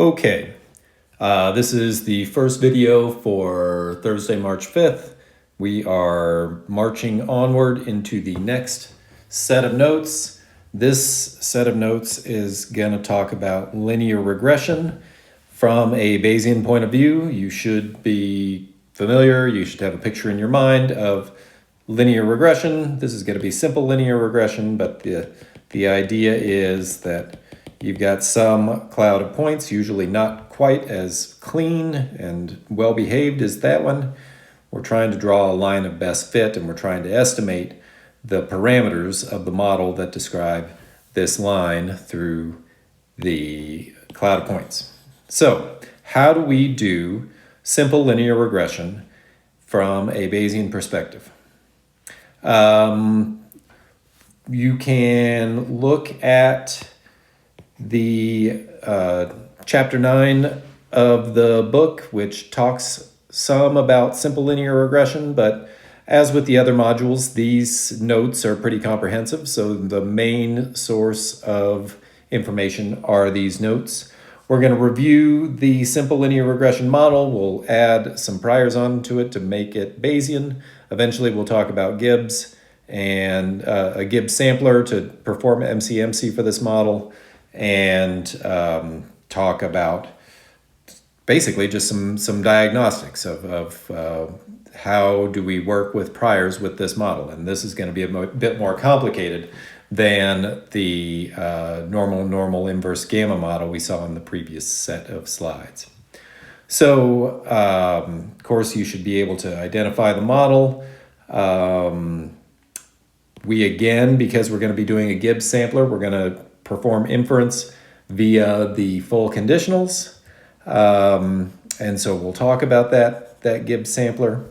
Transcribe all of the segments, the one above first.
Okay, this is the first video for Thursday, March 5th. We are marching onward into the next set of notes. This set of notes is going to talk about linear regression from a Bayesian point of view. You should be familiar, you should have a picture in your mind of linear regression. This is going to be simple linear regression, but the idea is that you've got some cloud of points, usually not quite as clean and well-behaved as that one. We're trying to draw a line of best fit, and we're trying to estimate the parameters of the model that describe this line through the cloud of points. So, how do we do simple linear regression from a Bayesian perspective? You can look at the chapter 9 of the book, which talks some about simple linear regression, but as with the other modules, these notes are pretty comprehensive, so the main source of information are these notes. We're going to review the simple linear regression model. We'll add some priors onto it to make it Bayesian. Eventually, we'll talk about Gibbs and a Gibbs sampler to perform MCMC for this model, and talk about basically just some diagnostics of how do we work with priors with this model. And this is going to be a bit more complicated than the normal inverse gamma model we saw in the previous set of slides. So, of course, you should be able to identify the model. Again, because we're going to be doing a Gibbs sampler, we're going to perform inference via the full conditionals. And so we'll talk about that Gibbs sampler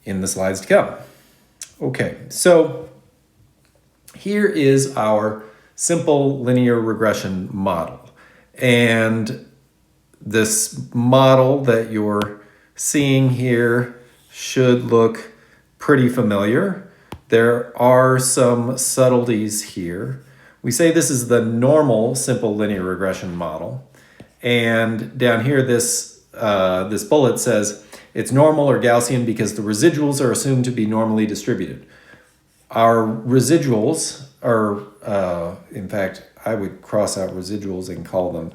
in the slides to come. Okay, so here is our simple linear regression model. And this model that you're seeing here should look pretty familiar. There are some subtleties here. We say this is the normal simple linear regression model. And down here, this bullet says it's normal or Gaussian because the residuals are assumed to be normally distributed. Our residuals are, in fact, I would cross out residuals and call them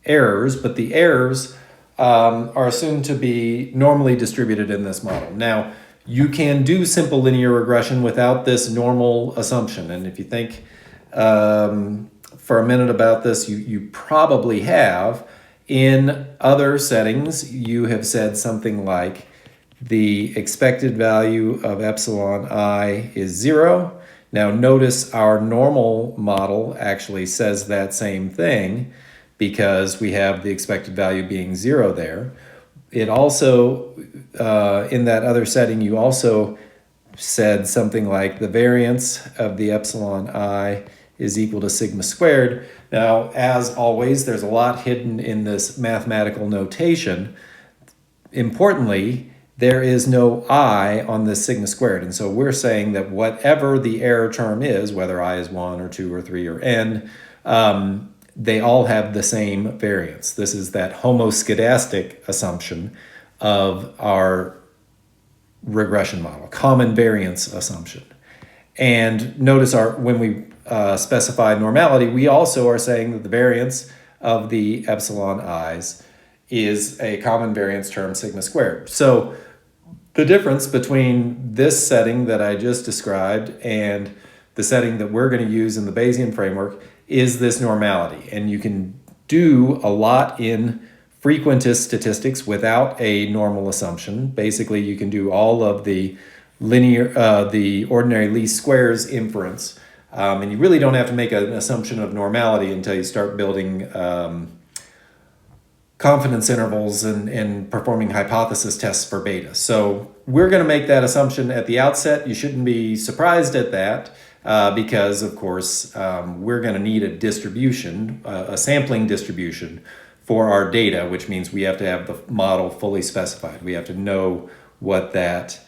errors, but the errors are assumed to be normally distributed in this model. Now, you can do simple linear regression without this normal assumption. And if you think for a minute about this, you probably have. In other settings, you have said something like the expected value of epsilon I is 0. Now notice our normal model actually says that same thing because we have the expected value being 0 there. It also, in that other setting, you also said something like the variance of the epsilon I is equal to sigma squared. Now, as always, there's a lot hidden in this mathematical notation. Importantly, there is no I on this sigma squared. And so we're saying that whatever the error term is, whether I is 1 or 2 or 3 or n, they all have the same variance. This is that homoscedastic assumption of our regression model, common variance assumption. And notice when we specify normality, we also are saying that the variance of the epsilon i's is a common variance term sigma squared. So the difference between this setting that I just described and the setting that we're going to use in the Bayesian framework is this normality. And you can do a lot in frequentist statistics without a normal assumption. Basically, you can do all of the the ordinary least squares inference. And you really don't have to make an assumption of normality until you start building confidence intervals and performing hypothesis tests for beta. So we're going to make that assumption at the outset. You shouldn't be surprised at that because, of course, we're going to need a distribution, a sampling distribution for our data, which means we have to have the model fully specified. We have to know what that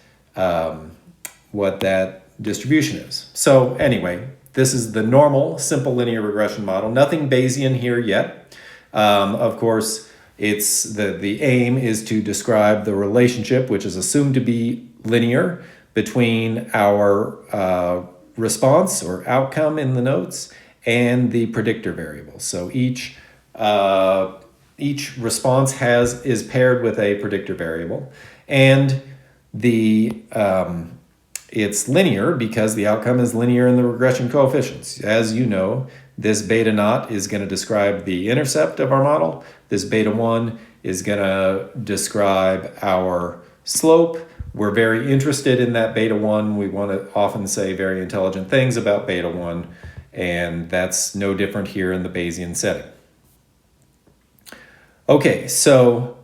distribution is. So anyway, this is the normal simple linear regression model. Nothing Bayesian here yet. Of course, it's the aim is to describe the relationship, which is assumed to be linear, between our response or outcome in the notes and the predictor variable. So each response is paired with a predictor variable, and it's linear because the outcome is linear in the regression coefficients. As you know, this beta naught is going to describe the intercept of our model. This beta 1 is going to describe our slope. We're very interested in that beta 1. We want to often say very intelligent things about beta 1, and that's no different here in the Bayesian setting. Okay, so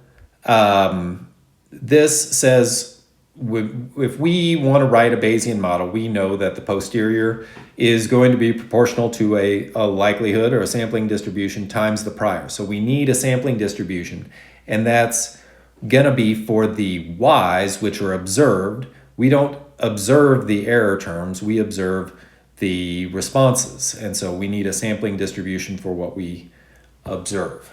this says if we want to write a Bayesian model, we know that the posterior is going to be proportional to a likelihood or a sampling distribution times the prior. So we need a sampling distribution, and that's going to be for the y's, which are observed. We don't observe the error terms, we observe the responses. And so we need a sampling distribution for what we observe.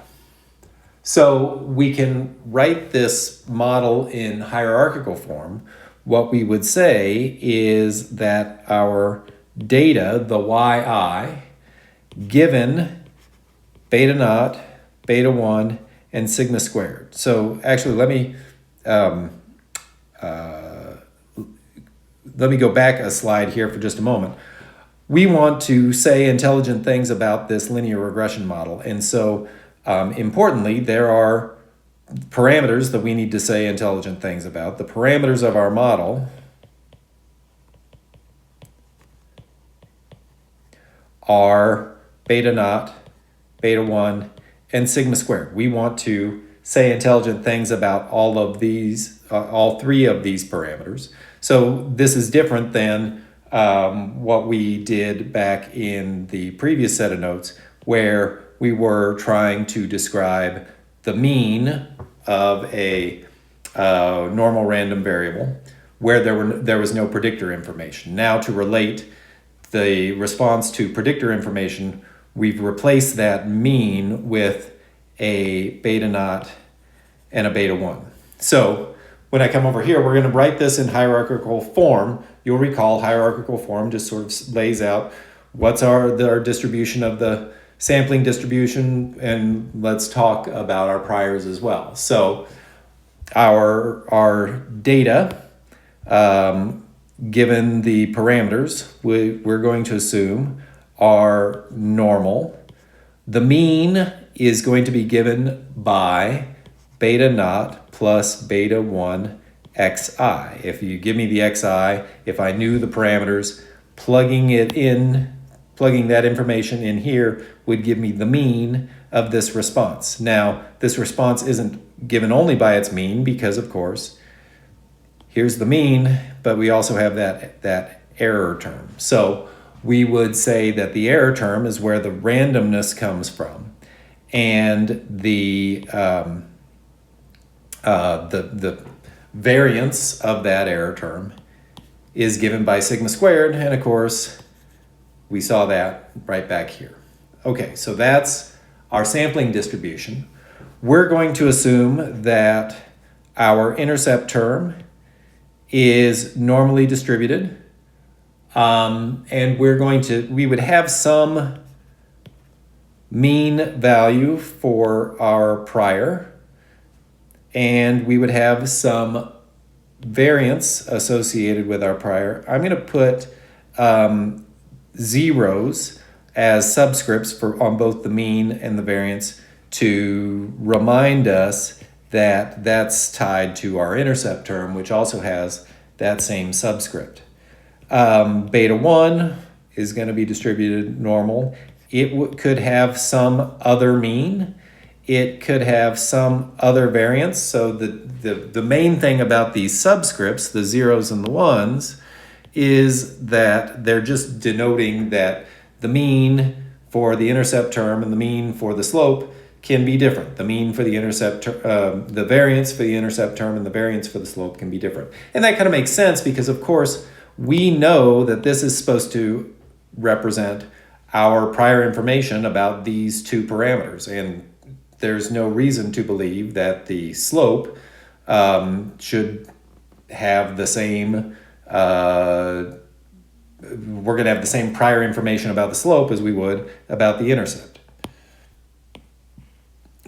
So we can write this model in hierarchical form. What we would say is that our data, the yi, given beta naught, beta 1, and sigma squared. So actually, let me go back a slide here for just a moment. We want to say intelligent things about this linear regression model. And so importantly, there are parameters that we need to say intelligent things about. The parameters of our model are beta naught, beta 1, and sigma squared. We want to say intelligent things about all of these, all three of these parameters. So this is different than what we did back in the previous set of notes, where we were trying to describe the mean of a normal random variable where there was no predictor information. Now, to relate the response to predictor information, we've replaced that mean with a beta naught and a beta 1. So when I come over here, we're going to write this in hierarchical form. You'll recall hierarchical form just sort of lays out what's our distribution of the sampling distribution, and let's talk about our priors as well. So our data, given the parameters, we're going to assume are normal. The mean is going to be given by beta naught plus beta 1 xi. If you give me the xi, if I knew the parameters, plugging that information in here would give me the mean of this response. Now, this response isn't given only by its mean because, of course, here's the mean, but we also have that error term. So we would say that the error term is where the randomness comes from, and the variance of that error term is given by sigma squared, and of course, we saw that right back here. Okay, so that's our sampling distribution. We're going to assume that our intercept term is normally distributed, and we would have some mean value for our prior, and we would have some variance associated with our prior. I'm going to put zeros as subscripts on both the mean and the variance to remind us that that's tied to our intercept term, which also has that same subscript. Beta 1 is going to be distributed normal. It could have some other mean. It could have some other variance. So the main thing about these subscripts, the zeros and the ones, is that they're just denoting that the mean for the intercept term and the mean for the slope can be different. The mean for the intercept, the variance for the intercept term and the variance for the slope can be different. And that kind of makes sense because, of course, we know that this is supposed to represent our prior information about these two parameters. And there's no reason to believe that the slope should have the same, we're going to have the same prior information about the slope as we would about the intercept.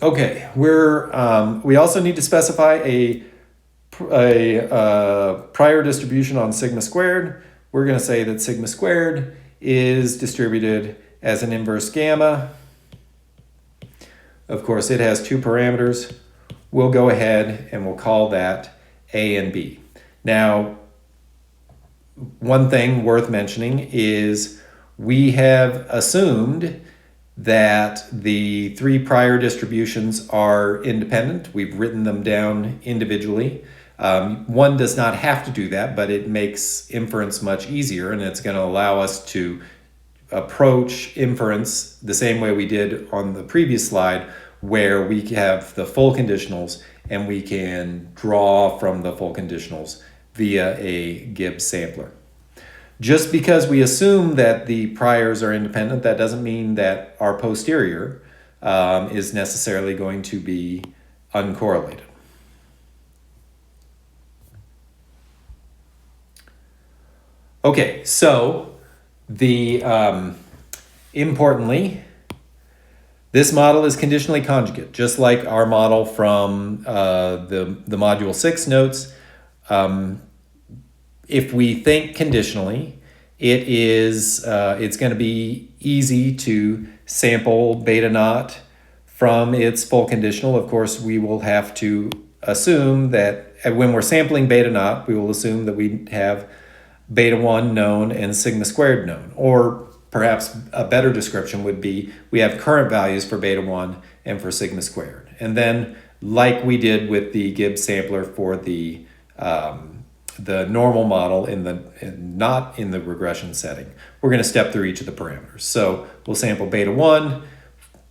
Okay, we also need to specify a prior distribution on sigma squared. We're going to say that sigma squared is distributed as an inverse gamma. Of course, it has two parameters. We'll go ahead and we'll call that A and B. Now, one thing worth mentioning is we have assumed that the three prior distributions are independent. We've written them down individually. One does not have to do that, but it makes inference much easier, and it's going to allow us to approach inference the same way we did on the previous slide, where we have the full conditionals and we can draw from the full conditionals via a Gibbs sampler. Just because we assume that the priors are independent, that doesn't mean that our posterior is necessarily going to be uncorrelated. Okay, so importantly, this model is conditionally conjugate, just like our model from the Module 6 notes. If we think conditionally, it's going to be easy to sample beta naught from its full conditional. Of course, we will have to assume that when we're sampling beta naught, we will assume that we have beta 1 known and sigma squared known. Or perhaps a better description would be we have current values for beta 1 and for sigma squared. And then, like we did with the Gibbs sampler for the normal model not in the regression setting, we're going to step through each of the parameters. So we'll sample beta 1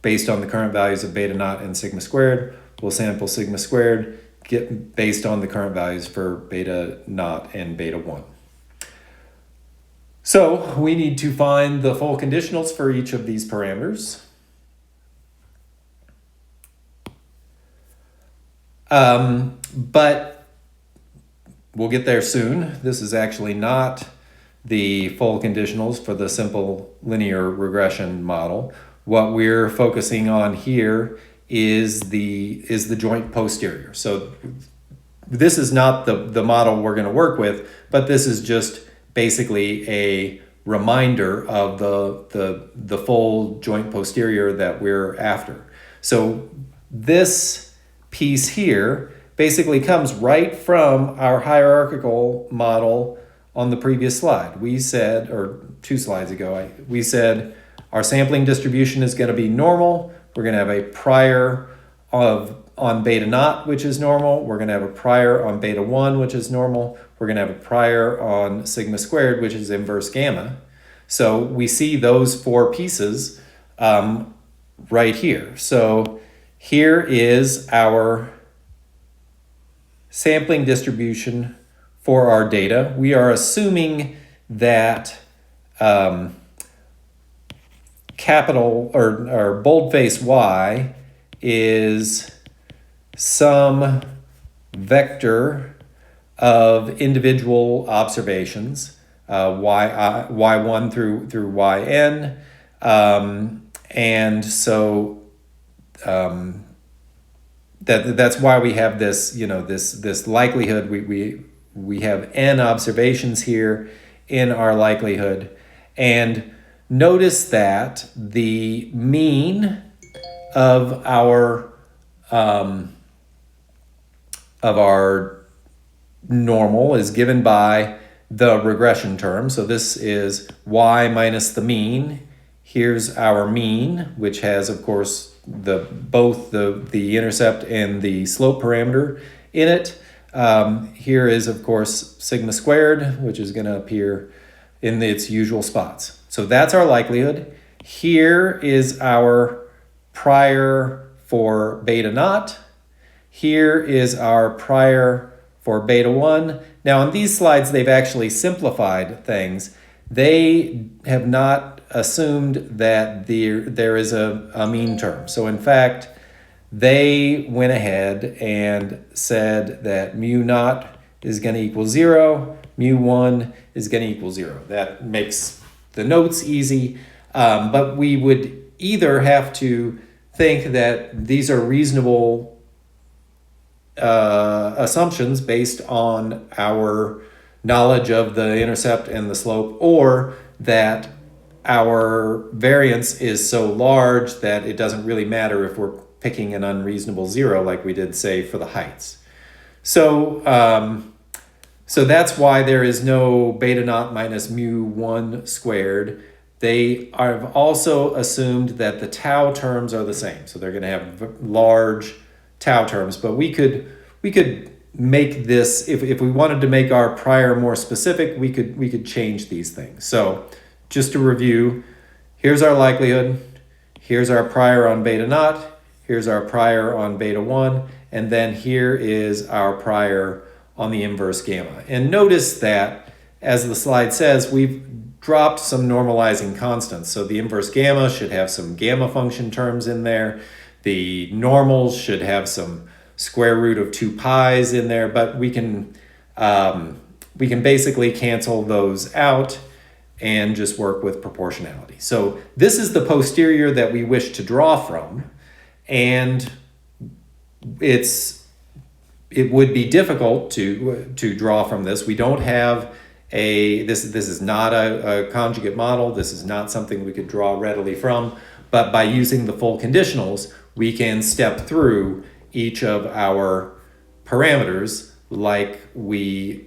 based on the current values of beta naught and sigma squared. We'll sample sigma squared based on the current values for beta naught and beta 1. So we need to find the full conditionals for each of these parameters. But we'll get there soon. This is actually not the full conditionals for the simple linear regression model. What we're focusing on here is the joint posterior. So this is not the model we're going to work with, but this is just basically a reminder of the full joint posterior that we're after. So this piece here basically comes right from our hierarchical model on the previous slide. We said, or 2 slides ago, we said our sampling distribution is going to be normal. We're going to have a prior on beta naught, which is normal. We're going to have a prior on beta 1, which is normal. We're going to have a prior on sigma squared, which is inverse gamma. So we see those 4 pieces right here. So here is our sampling distribution for our data. We are assuming that capital or boldface Y is some vector of individual observations, y1 through yn, and so that's why we have this, this likelihood. We have n observations here in our likelihood, and notice that the mean of our normal is given by the regression term. So this is y minus the mean. Here's our mean, which has, of course, both the intercept and the slope parameter in it. Here is, of course, sigma squared, which is going to appear in its usual spots. So that's our likelihood. Here is our prior for beta naught. Here is our prior for beta 1. Now on these slides, they've actually simplified things. They have not assumed that there is a mean term. So in fact, they went ahead and said that mu naught is going to equal 0, mu 1 is going to equal 0. That makes the notes easy, but we would either have to think that these are reasonable assumptions based on our knowledge of the intercept and the slope, or that our variance is so large that it doesn't really matter if we're picking an unreasonable 0 like we did, say, for the heights. So, so that's why there is no beta naught minus mu 1 squared. They have also assumed that the tau terms are the same. So they're going to have large tau terms, but we could make this, if we wanted to make our prior more specific, we could change these things. So just to review, here's our likelihood, here's our prior on beta naught, here's our prior on beta 1, and then here is our prior on the inverse gamma. And notice that, as the slide says, we've dropped some normalizing constants. So the inverse gamma should have some gamma function terms in there. The normals should have some square root of 2 pi's in there, but we can basically cancel those out and just work with proportionality. So this is the posterior that we wish to draw from, and it would be difficult to draw from this. We don't have this is not a conjugate model. This is not something we could draw readily from, but by using the full conditionals, we can step through each of our parameters like we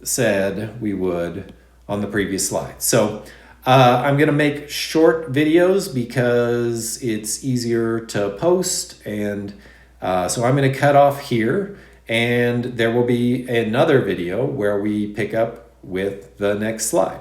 said we would on the previous slide. So I'm going to make short videos because it's easier to post, and so I'm going to cut off here, and there will be another video where we pick up with the next slide.